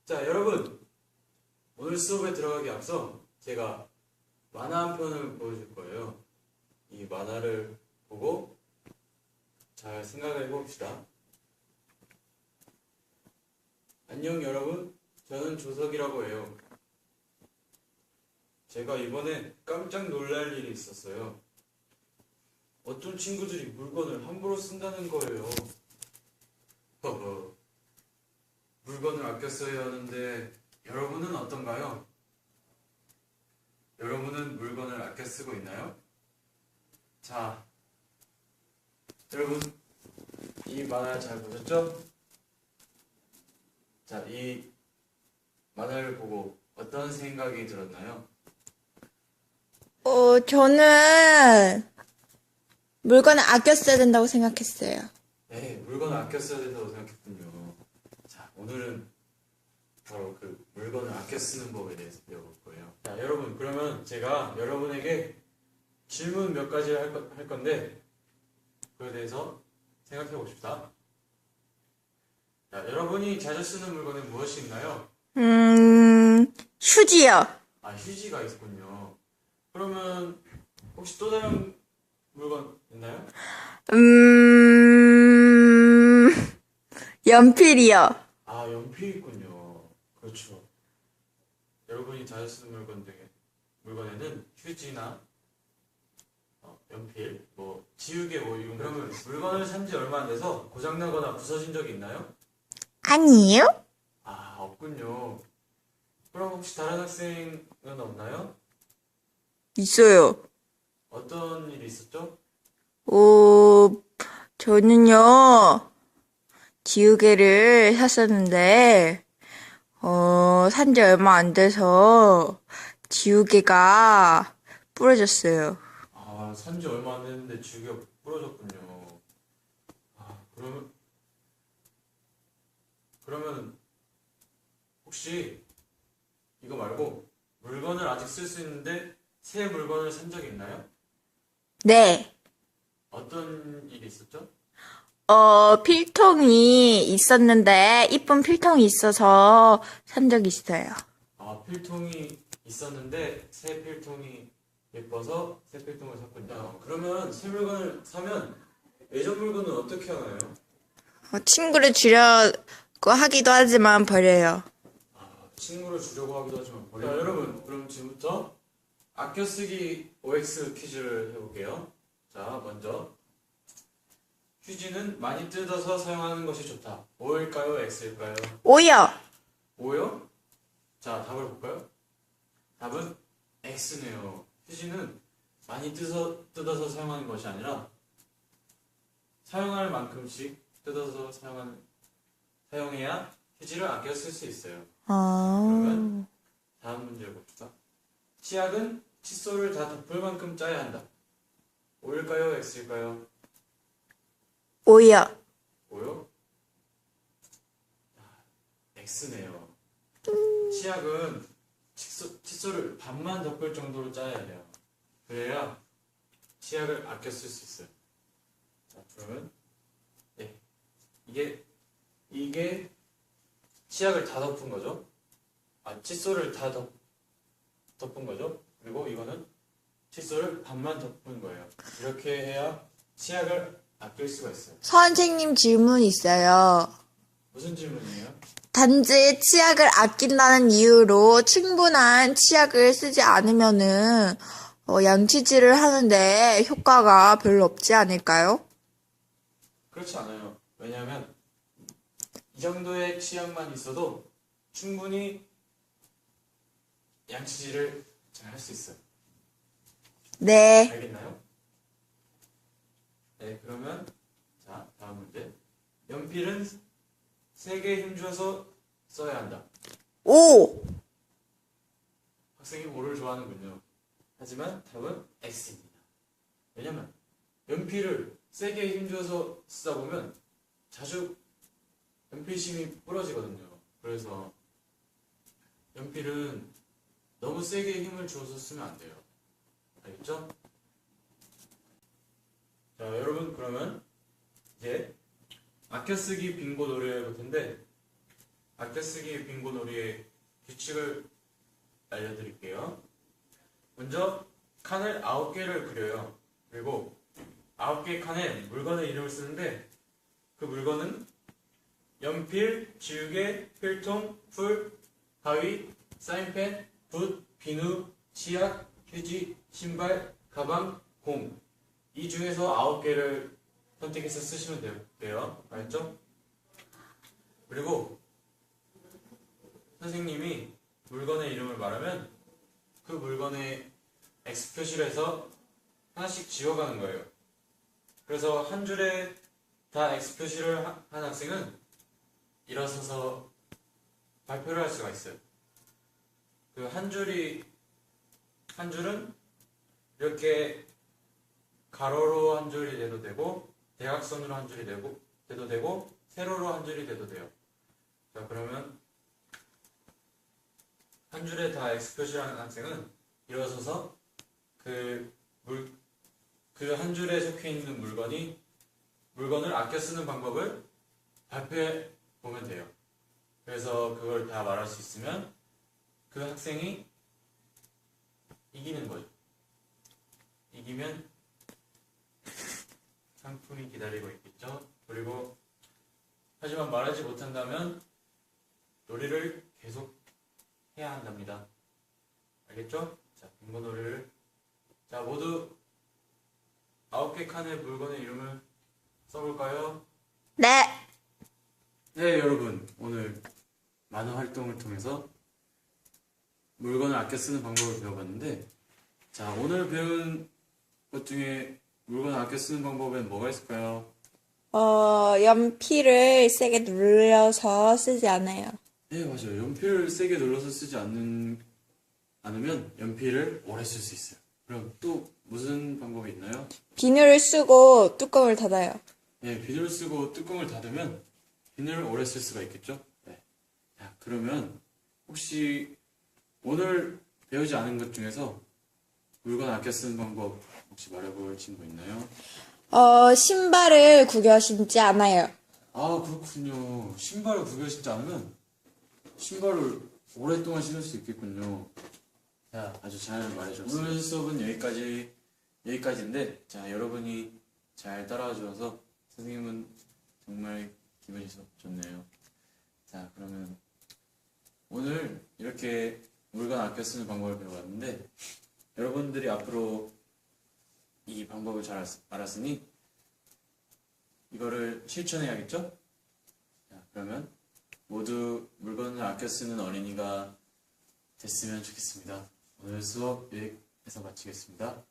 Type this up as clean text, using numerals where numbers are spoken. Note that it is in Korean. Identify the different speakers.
Speaker 1: 자, 여러분, 오늘 수업에 들어가기 앞서 제가 만화 한 편을 보여줄 거예요. 이 만화를 보고 잘 생각해 봅시다. 안녕 여러분, 저는 조석이라고 해요. 제가 이번에 깜짝 놀랄 일이 있었어요. 어떤 친구들이 물건을 함부로 쓴다는 거예요. 허허. 물건을 아껴 써야 하는데 여러분은 어떤가요? 여러분은 물건을 아껴 쓰고 있나요? 자, 여러분 이 만화 잘 보셨죠? 자, 이 만화를 보고 어떤 생각이 들었나요?
Speaker 2: 저는 물건을 아껴 써야 된다고 생각했어요.
Speaker 1: 네, 물건을 아껴 써야 된다고 생각했군요. 자, 오늘은 바로 그 물건을 아껴 쓰는 법에 대해서 배워볼 거예요. 자, 여러분, 그러면 제가 여러분에게 질문 몇 가지를 할 건데, 그에 대해서 생각해 봅시다. 자, 여러분이 자주 쓰는 물건은 무엇이 있나요?
Speaker 2: 휴지요.
Speaker 1: 아, 휴지가 있군요. 그러면 혹시 또 다른 물건 있나요?
Speaker 2: 연필이요.
Speaker 1: 아, 연필 있군요. 그렇죠. 여러분이 자주 쓰는 물건에는 휴지나 연필, 지우개 이런 그러면 물건을 산지 얼마 안 돼서 고장나거나 부서진 적이 있나요?
Speaker 2: 아니에요?
Speaker 1: 아, 없군요. 그럼 혹시 다른 학생은 없나요?
Speaker 2: 있어요.
Speaker 1: 어떤 일이 있었죠?
Speaker 2: 저는요, 지우개를 샀었는데, 산지 얼마 안 돼서 지우개가 부러졌어요.
Speaker 1: 아, 산지 얼마 안 됐는데 지우개가 부러졌군요. 아, 그러면 혹시 이거 말고 물건을 아직 쓸 수 있는데 새 물건을 산 적이 있나요?
Speaker 2: 네.
Speaker 1: 어떤 일이 있었죠?
Speaker 2: 필통이 있었는데, 이쁜 필통이 있어서 산 적이 있어요.
Speaker 1: 아, 필통이 있었는데 새 필통이 예뻐서 새 필통을 샀군요. 그러면 새 물건을 사면 예전 물건은 어떻게 하나요?
Speaker 2: 친구를 주려고 하기도 하지만 버려요.
Speaker 1: 친구를 주려고 하기도 하지만 버리고. 자, 여러분, 그럼 지금부터 아껴 쓰기 OX 퀴즈를 해볼게요. 자, 먼저 휴지는 많이 뜯어서 사용하는 것이 좋다. O일까요? X일까요?
Speaker 2: 오요.
Speaker 1: O요? 자, 답을 볼까요? 답은 X네요. 휴지는 많이 뜯어서 사용하는 것이 아니라 사용할 만큼씩 뜯어서 사용해야 휴지를 아껴 쓸 수 있어요. 그러면 다음 문제를 봅시다. 치약은 칫솔을 다 덮을 만큼 짜야 한다. O일까요? X일까요?
Speaker 2: 오요.
Speaker 1: O요? X네요. 치약은 칫솔을 반만 덮을 정도로 짜야 해요. 그래야 치약을 아껴 쓸 수 있어요. 자, 그러면 네, 이게 치약을 다 덮은 거죠. 아, 칫솔을 다 덮은 거죠. 그리고 이거는 칫솔을 반만 덮은 거예요. 이렇게 해야 치약을 아낄 수가 있어요.
Speaker 2: 선생님 질문 있어요.
Speaker 1: 무슨 질문이에요?
Speaker 2: 단지 치약을 아낀다는 이유로 충분한 치약을 쓰지 않으면은 양치질을 하는데 효과가 별로 없지 않을까요?
Speaker 1: 그렇지 않아요. 왜냐하면 이 정도의 치약만 있어도 충분히 양치질을 잘 할 수 있어요.
Speaker 2: 네.
Speaker 1: 알겠나요? 네, 그러면 자, 다음 문제. 연필은 세게 힘줘서 써야 한다.
Speaker 2: 오.
Speaker 1: 학생이 O를 좋아하는군요. 하지만 답은 X입니다. 왜냐면 연필을 세게 힘줘서 쓰다 보면 자주 연필심이 부러지거든요. 그래서 연필은 너무 세게 힘을 주어서 쓰면 안 돼요. 알겠죠? 자, 여러분, 그러면 이제 아껴쓰기 빙고 노래를 해볼 텐데 아껴쓰기 빙고놀이의 규칙을 알려드릴게요. 먼저 칸을 9개를 그려요. 그리고 9개의 칸에 물건의 이름을 쓰는데 그 물건은 연필, 지우개, 필통, 풀, 가위, 사인펜, 붓, 비누, 치약, 휴지, 신발, 가방, 공. 이 중에서 9개를 선택해서 쓰시면 돼요. 알죠? 그리고 선생님이 물건의 이름을 말하면 그 물건의 X 표시를 해서 하나씩 지워가는 거예요. 그래서 한 줄에 다 X 표시를 한 학생은 일어서서 발표를 할 수가 있어요. 그 한 줄은 이렇게 가로로 한 줄이 돼도 되고 대각선으로 한 줄이 돼도 되고 세로로 한 줄이 돼도 돼요. 자, 그러면 한 줄에 다 X 표시라는 학생은 일어서서 그 한 줄에 적혀 있는 물건을 아껴 쓰는 방법을 발표해 보면 돼요. 그래서 그걸 다 말할 수 있으면 그 학생이 이기는 거죠. 이기면 상품이 기다리고 있겠죠. 그리고 하지만 말하지 못한다면 놀이를 계속 해야 한답니다. 알겠죠? 자, 빙고 놀이를. 자, 모두 9개 칸의 물건의 이름을 써볼까요?
Speaker 2: 네.
Speaker 1: 네, 여러분. 오늘 많은 활동을 통해서 물건을 아껴 쓰는 방법을 배워봤는데, 자, 오늘 배운 것 중에 물건을 아껴 쓰는 방법엔 뭐가 있을까요?
Speaker 2: 연필을 세게 눌려서 쓰지 않아요.
Speaker 1: 네, 맞아요. 연필을 세게 눌러서 쓰지 않으면 연필을 오래 쓸 수 있어요. 그럼 또 무슨 방법이 있나요?
Speaker 2: 비누를 쓰고 뚜껑을 닫아요.
Speaker 1: 네, 비누를 쓰고 뚜껑을 닫으면 비누를 오래 쓸 수가 있겠죠? 네. 자, 그러면 혹시 오늘 배우지 않은 것 중에서 물건 아껴 쓰는 방법 혹시 말해볼 친구 있나요?
Speaker 2: 신발을 구겨 신지 않아요.
Speaker 1: 아, 그렇군요. 신발을 구겨 신지 않으면 신발을 오랫동안 신을 수 있겠군요. 자, 아주 잘 말해주셨어요. 오늘 수업은 여기까지인데, 자, 여러분이 잘 따라와 주셔서 선생님은 정말 기분이 좋네요. 자, 그러면 오늘 이렇게 물건 아껴 쓰는 방법을 배워봤는데, 여러분들이 앞으로 이 방법을 잘 알았으니 이거를 실천해야겠죠? 자, 그러면 모두 물건을 아껴 쓰는 어린이가 됐으면 좋겠습니다. 오늘 수업 여기에서 마치겠습니다.